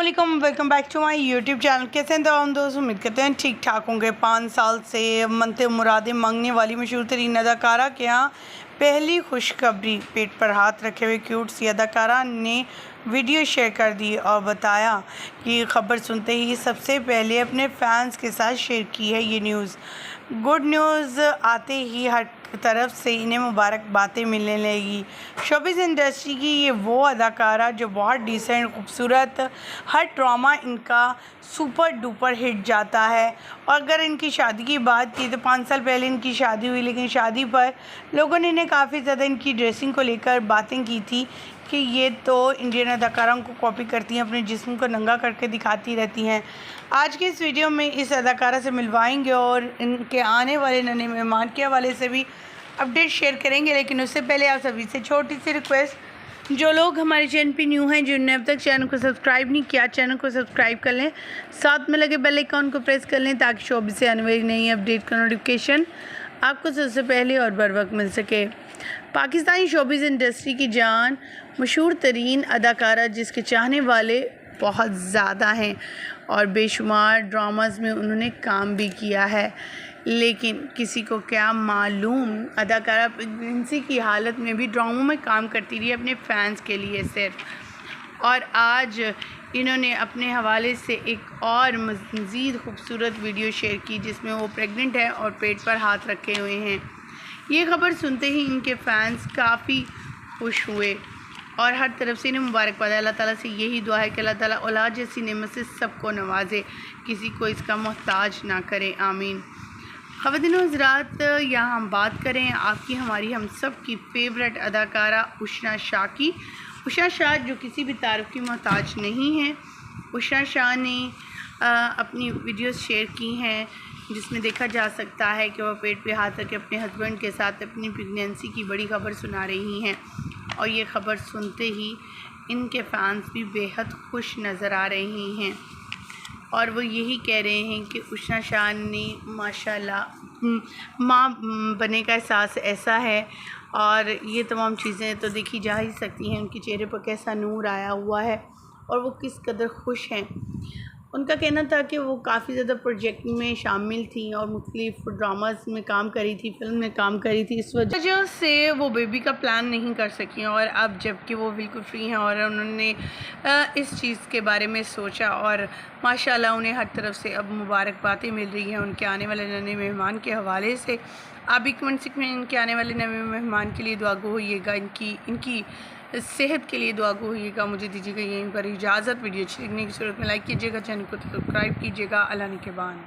अस्सलाम, welcome back to my YouTube channel. कैसे हैं तमाम दोस्त? उम्मीद करते हैं ठीक ठाक होंगे। 5 साल से मनते मुरादें मांगने वाली मशहूर तरीन अदाकारा के यहाँ पहली खुशखबरी। पेट पर हाथ रखे हुए क्यूट सी अदाकारा ने वीडियो शेयर कर दी और बताया कि खबर सुनते ही सबसे पहले अपने फैंस के साथ शेयर की है ये न्यूज़। गुड न्यूज़ आते ही हर तरफ से इन्हें मुबारक बातें मिलने लगी। शोबिज़ इंडस्ट्री की ये वो अदाकारा जो बहुत डिसेंट, खूबसूरत, हर ड्रामा इनका सुपर डुपर हिट जाता है। और अगर इनकी शादी की बात की तो 5 साल पहले इनकी शादी हुई, लेकिन शादी पर लोगों ने इन्हें काफ़ी ज़्यादा इनकी ड्रेसिंग को लेकर बातें की थी कि ये तो इंडियन अदाकाराओं को कॉपी करती हैं, अपने जिस्म को नंगा करके दिखाती रहती हैं। आज के इस वीडियो में इस अदाकारा से मिलवाएंगे और इनके आने वाले नए मेहमान के हवाले से भी अपडेट शेयर करेंगे। लेकिन उससे पहले आप सभी से छोटी सी रिक्वेस्ट, जो लोग हमारे चैनल पे न्यू हैं, जिन्होंने अब तक चैनल को सब्सक्राइब नहीं किया, चैनल को सब्सक्राइब कर लें, साथ में लगे बेल आइकन को प्रेस कर लें ताकि शोबिज़ से आने वाली नई अपडेट का नोटिफिकेशन आपको सबसे पहले और बर वक्त मिल सके। पाकिस्तानी शोबिज़ इंडस्ट्री की जान, मशहूर तरीन अदाकारा जिसके चाहने वाले बहुत ज़्यादा हैं और बेशुमार ड्रामास में उन्होंने काम भी किया है। लेकिन किसी को क्या मालूम, अदाकारा प्रेगनेंसी की हालत में भी ड्रामों में काम करती रही अपने फैंस के लिए सिर्फ। और आज इन्होंने अपने हवाले से एक और मज़ीद खूबसूरत वीडियो शेयर की जिसमें वो प्रेग्नेंट है और पेट पर हाथ रखे हुए हैं। ये खबर सुनते ही इनके फैंस काफ़ी खुश हुए और हर तरफ से इन्हें मुबारकबाद। अल्लाह ताला से यही दुआ है कि अल्लाह ताला औलाद जैसी नेमत से सबको नवाजे, किसी को इसका मोहताज ना करे, आमीन। ख़वातीन व हज़रात, यहाँ हम बात करें आपकी हमारी हम सब की फेवरेट अदाकारा उषा शाह की। उषा शाह जो किसी भी तारीफ़ की मोहताज नहीं है। उषा शाह ने अपनी वीडियोस शेयर की हैं जिसमें देखा जा सकता है कि वह पेट पे हाथ रख के अपने हस्बैंड के साथ अपनी प्रेगनेंसी की बड़ी खबर सुना रही हैं। और ये ख़बर सुनते ही इनके फैंस भी बेहद खुश नज़र आ रहे हैं और वो यही कह रहे हैं कि उषा शाह ने माशाल्लाह माँ बनने का एहसास ऐसा है। और ये तमाम चीज़ें तो देखी जा ही सकती हैं, उनके चेहरे पर कैसा नूर आया हुआ है और वो किस कदर खुश हैं। उनका कहना था कि वो काफ़ी ज़्यादा प्रोजेक्ट में शामिल थी और मुख्तलिफ ड्रामास में काम करी थी, फिल्म में काम करी थी, इस वजह से वो बेबी का प्लान नहीं कर सकी। और अब जबकि वो बिल्कुल फ्री हैं और उन्होंने इस चीज़ के बारे में सोचा और माशाल्लाह उन्हें हर तरफ से अब मुबारकबादें मिल रही हैं उनके आने वाले नए मेहमान के हवाले से। आप भी कमेंट सेक्शन में इनके आने वाले नए मेहमान के लिए दुआगो होइएगा, इनकी सेहत के लिए दुआगो होइएगा। मुझे दीजिएगा यहीं पर इजाज़त। वीडियो अच्छी लगने की सूरत में लाइक कीजिएगा, चैनल को सब्सक्राइब कीजिएगा। अल्लाह निगहबान।